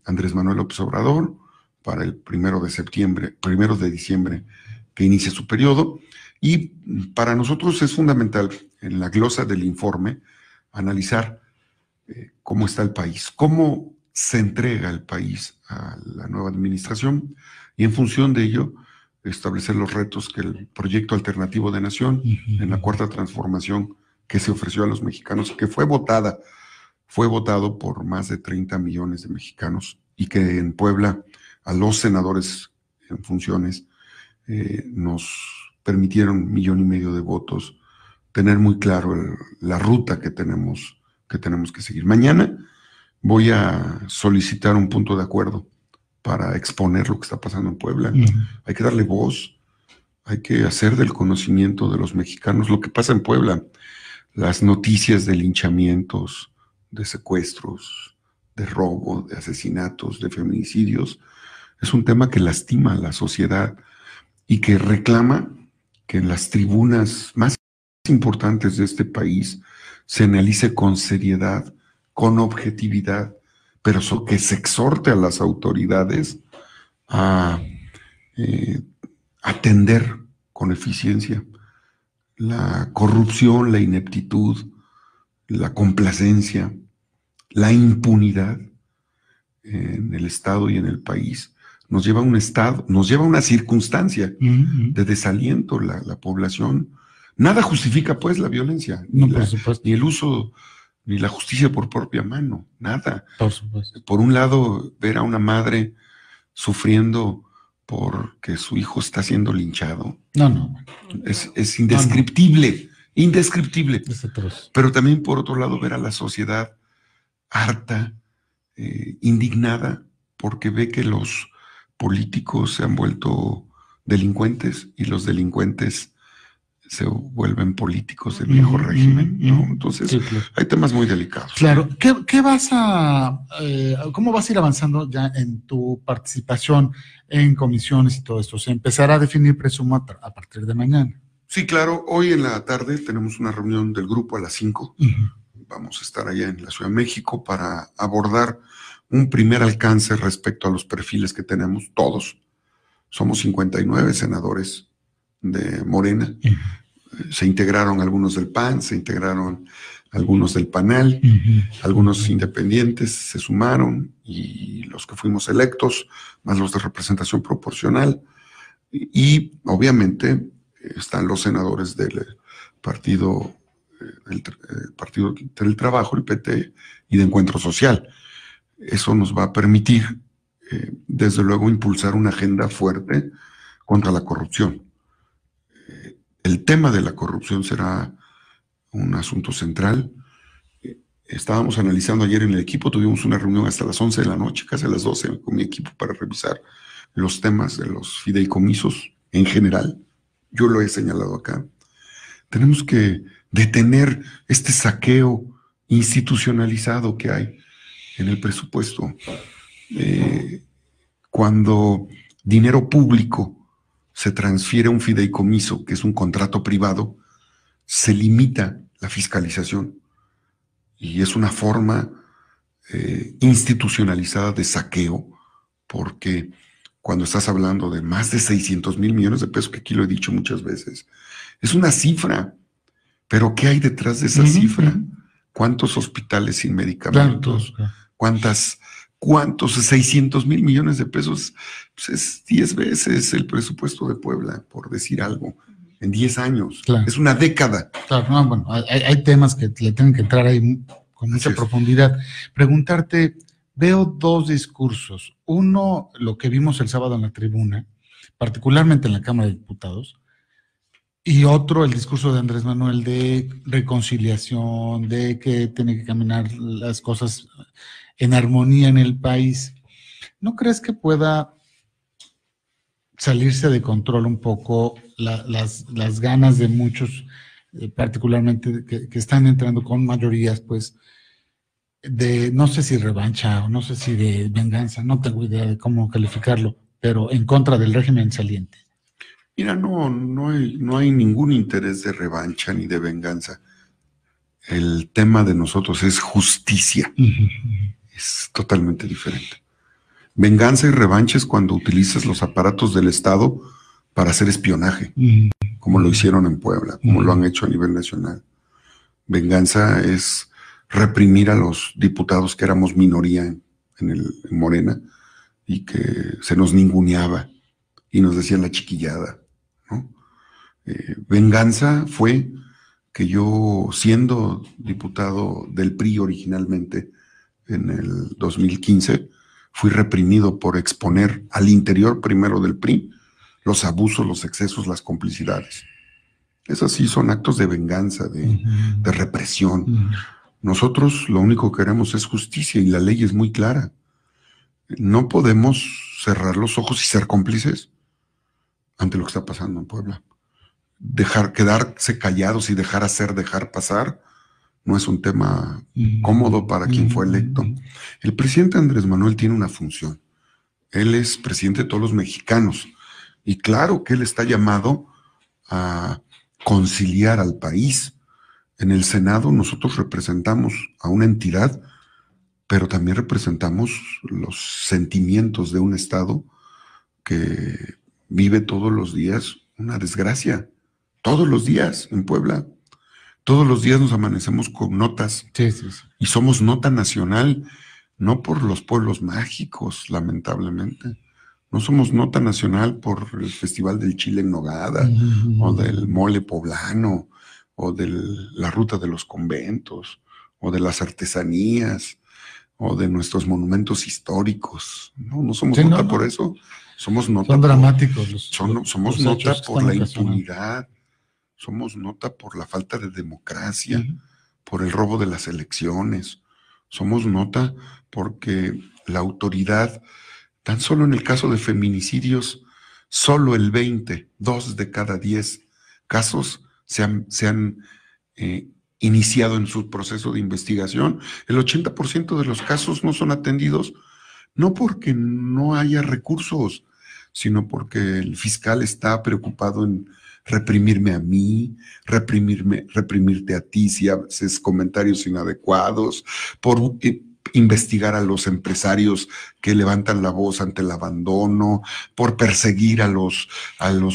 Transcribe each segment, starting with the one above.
Andrés Manuel López Obrador para el 1 de diciembre, que inicia su periodo. Y para nosotros es fundamental, en la glosa del informe, analizar cómo está el país, cómo se entrega el país a la nueva administración, y en función de ello establecer los retos que el proyecto alternativo de nación en la cuarta transformación que se ofreció a los mexicanos y que fue votado por más de 30 millones de mexicanos, y que en Puebla a los senadores en funciones nos permitieron 1,5 millones de votos, tener muy claro la ruta que tenemos que seguir. Mañana voy a solicitar un punto de acuerdo para exponer lo que está pasando en Puebla. Hay que darle voz, hay que hacer del conocimiento de los mexicanos lo que pasa en Puebla. Las noticias de linchamientos, de secuestros, de robo, de asesinatos, de feminicidios, es un tema que lastima a la sociedad y que reclama que en las tribunas más importantes de este país se analice con seriedad, con objetividad, pero que se exhorte a las autoridades a atender con eficiencia la corrupción, la ineptitud, la complacencia, la impunidad en el Estado y en el país. Nos lleva a un estado, nos lleva a una circunstancia de desaliento. La población, nada justifica pues la violencia, no, por supuesto, ni el uso, ni la justicia por propia mano, nada. Por supuesto. Por un lado, ver a una madre sufriendo porque su hijo está siendo linchado. No. Es indescriptible, indescriptible. Es atroz. Pero también, por otro lado, ver a la sociedad harta, indignada, porque ve que los políticos se han vuelto delincuentes y los delincuentes se vuelven políticos del viejo régimen, ¿no? Entonces, sí, claro, hay temas muy delicados. Claro. ¿Cómo vas a ir avanzando ya en tu participación en comisiones y todo esto? Se empezará a definir, presumo, a partir de mañana. Sí, claro. Hoy en la tarde tenemos una reunión del grupo a las 5. Vamos a estar allá en la Ciudad de México para abordar un primer alcance respecto a los perfiles que tenemos todos. Somos 59 senadores de Morena. Se integraron algunos del PAN, se integraron algunos del PANAL, algunos independientes se sumaron, y los que fuimos electos, más los de representación proporcional. Y obviamente están los senadores del Partido del Trabajo, el PT, y de Encuentro Social. Eso nos va a permitir, desde luego, impulsar una agenda fuerte contra la corrupción. El tema de la corrupción será un asunto central. Estábamos analizando ayer en el equipo, tuvimos una reunión hasta las 11 de la noche, casi a las 12, con mi equipo para revisar los temas de los fideicomisos en general. Yo lo he señalado acá. Tenemos que detener este saqueo institucionalizado que hay en el presupuesto. Cuando dinero público se transfiere a un fideicomiso, que es un contrato privado, se limita la fiscalización, y es una forma institucionalizada de saqueo, porque cuando estás hablando de más de 600,000 millones de pesos, que aquí lo he dicho muchas veces, es una cifra, pero ¿qué hay detrás de esa cifra? ¿Cuántos hospitales sin medicamentos? Claro. ¿Cuántos? 600,000 millones de pesos, pues es 10 veces el presupuesto de Puebla, por decir algo, en 10 años. Claro. Es una década. Claro, no, bueno, hay temas que le tienen que entrar ahí con mucha profundidad. Preguntarte, veo dos discursos. Uno, lo que vimos el sábado en la tribuna, particularmente en la Cámara de Diputados, y otro, el discurso de Andrés Manuel de reconciliación, de que tiene que caminar las cosas en armonía en el país. ¿No crees que pueda salirse de control un poco las ganas de muchos, particularmente que están entrando con mayorías, pues, de no sé si revancha o no sé si de venganza, no tengo idea de cómo calificarlo, pero en contra del régimen saliente? Mira, no hay ningún interés de revancha ni de venganza. El tema de nosotros es justicia. es totalmente diferente. Venganza y revancha es cuando utilizas los aparatos del Estado para hacer espionaje, como lo hicieron en Puebla, como lo han hecho a nivel nacional. Venganza es reprimir a los diputados que éramos minoría en Morena y que se nos ninguneaba y nos decían la chiquillada, ¿no? Venganza fue que yo, siendo diputado del PRI originalmente en el 2015, fui reprimido por exponer al interior primero del PRI los abusos, los excesos, las complicidades. Esos sí son actos de venganza, de represión. Nosotros lo único que queremos es justicia y la ley es muy clara. No podemos cerrar los ojos y ser cómplices ante lo que está pasando en Puebla. Quedarse callados y dejar hacer, dejar pasar, no es un tema cómodo para quien fue electo. El presidente Andrés Manuel tiene una función. Él es presidente de todos los mexicanos. Y claro que él está llamado a conciliar al país. En el Senado nosotros representamos a una entidad, pero también representamos los sentimientos de un Estado que vive todos los días una desgracia. Todos los días en Puebla. Todos los días nos amanecemos con notas. Sí. Y somos nota nacional, no por los pueblos mágicos, lamentablemente. No somos nota nacional por el Festival del Chile en Nogada, o del mole poblano, o de la ruta de los conventos, o de las artesanías, o de nuestros monumentos históricos. No somos nota por eso. Somos nota. Son dramáticos. Somos nota por la impunidad. Somos nota por la falta de democracia, por el robo de las elecciones. Somos nota porque la autoridad, tan solo en el caso de feminicidios, solo el 2 de cada 10 casos se han iniciado en su proceso de investigación. El 80% de los casos no son atendidos, no porque no haya recursos, sino porque el fiscal está preocupado en reprimirme a mí, reprimirte a ti si haces comentarios inadecuados, por investigar a los empresarios que levantan la voz ante el abandono, por perseguir a los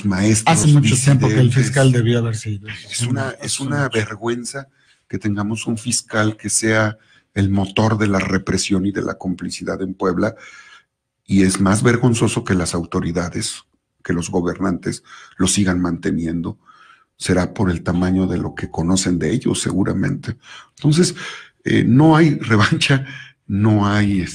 maestros. Hace mucho tiempo que el fiscal debió haber sido. Es una vergüenza que tengamos un fiscal que sea el motor de la represión y de la complicidad en Puebla, y es más vergonzoso que las autoridades, que los gobernantes lo sigan manteniendo. Será por el tamaño de lo que conocen de ellos, seguramente. Entonces, no hay revancha, no hay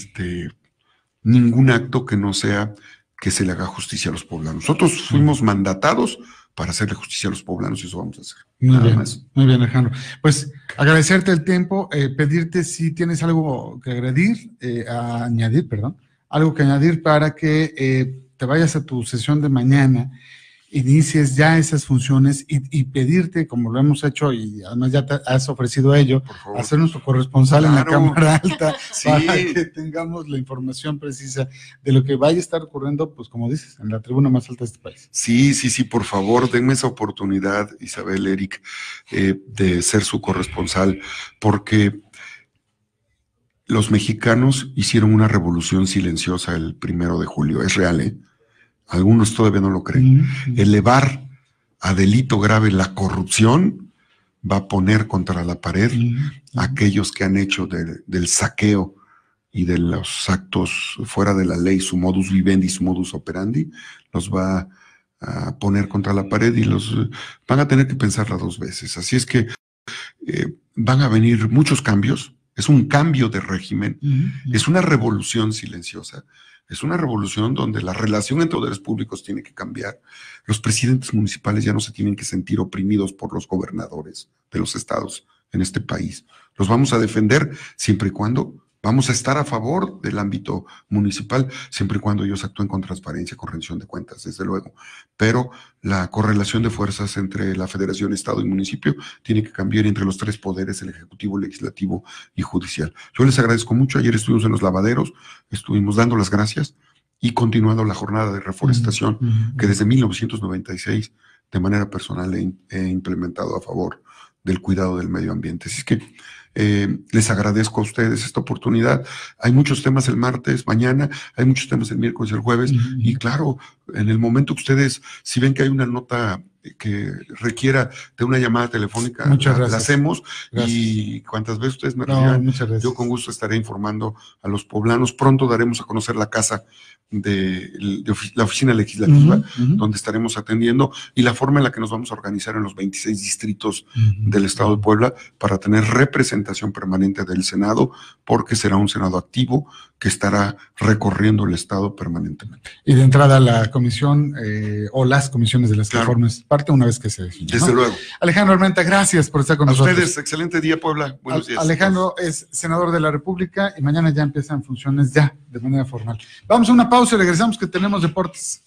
ningún acto que no sea que se le haga justicia a los poblanos. Nosotros fuimos mandatados para hacerle justicia a los poblanos y eso vamos a hacer. Muy bien, Alejandro. Pues agradecerte el tiempo, pedirte si tienes algo que algo que añadir para que te vayas a tu sesión de mañana, inicies ya esas funciones y pedirte, como lo hemos hecho y además ya te has ofrecido a ello, hacer nuestro corresponsal en la Cámara Alta para que tengamos la información precisa de lo que vaya a estar ocurriendo, pues como dices, en la tribuna más alta de este país. Sí, por favor, denme esa oportunidad, Isabel, Eric, de ser su corresponsal, porque los mexicanos hicieron una revolución silenciosa el 1 de julio, es real, ¿eh? Algunos todavía no lo creen. Elevar a delito grave la corrupción va a poner contra la pared a aquellos que han hecho del saqueo y de los actos fuera de la ley, su modus vivendi, su modus operandi, los va a poner contra la pared y los van a tener que pensarla 2 veces. Así es que van a venir muchos cambios. Es un cambio de régimen, es una revolución silenciosa, es una revolución donde la relación entre poderes públicos tiene que cambiar. Los presidentes municipales ya no se tienen que sentir oprimidos por los gobernadores de los estados en este país. Los vamos a defender siempre y cuando vamos a estar a favor del ámbito municipal, siempre y cuando ellos actúen con transparencia, con rendición de cuentas, desde luego. Pero la correlación de fuerzas entre la federación, estado y municipio tiene que cambiar entre los 3 poderes, el ejecutivo, legislativo y judicial. Yo les agradezco mucho. Ayer estuvimos en los lavaderos, estuvimos dando las gracias y continuando la jornada de reforestación que desde 1996 de manera personal he implementado a favor del cuidado del medio ambiente. Así es que Les agradezco a ustedes esta oportunidad. Hay muchos temas el martes, mañana, hay muchos temas el miércoles y el jueves, y claro, en el momento que ustedes, si ven que hay una nota que requiera de una llamada telefónica, la hacemos. Gracias. Y cuantas veces ustedes me reciban, yo con gusto estaré informando a los poblanos. Pronto daremos a conocer la casa de la oficina legislativa, donde estaremos atendiendo, y la forma en la que nos vamos a organizar en los 26 distritos del estado de Puebla para tener representación permanente del Senado, porque será un Senado activo que estará recorriendo el estado permanentemente. Y de entrada la comisión o las comisiones de las que formes parte una vez que se define. Desde luego. Alejandro Armenta, gracias por estar con nosotros. A ustedes, excelente día, Puebla. Buenos días. Alejandro es senador de la República y mañana ya empiezan funciones ya de manera formal. Vamos a una pausa y regresamos que tenemos deportes.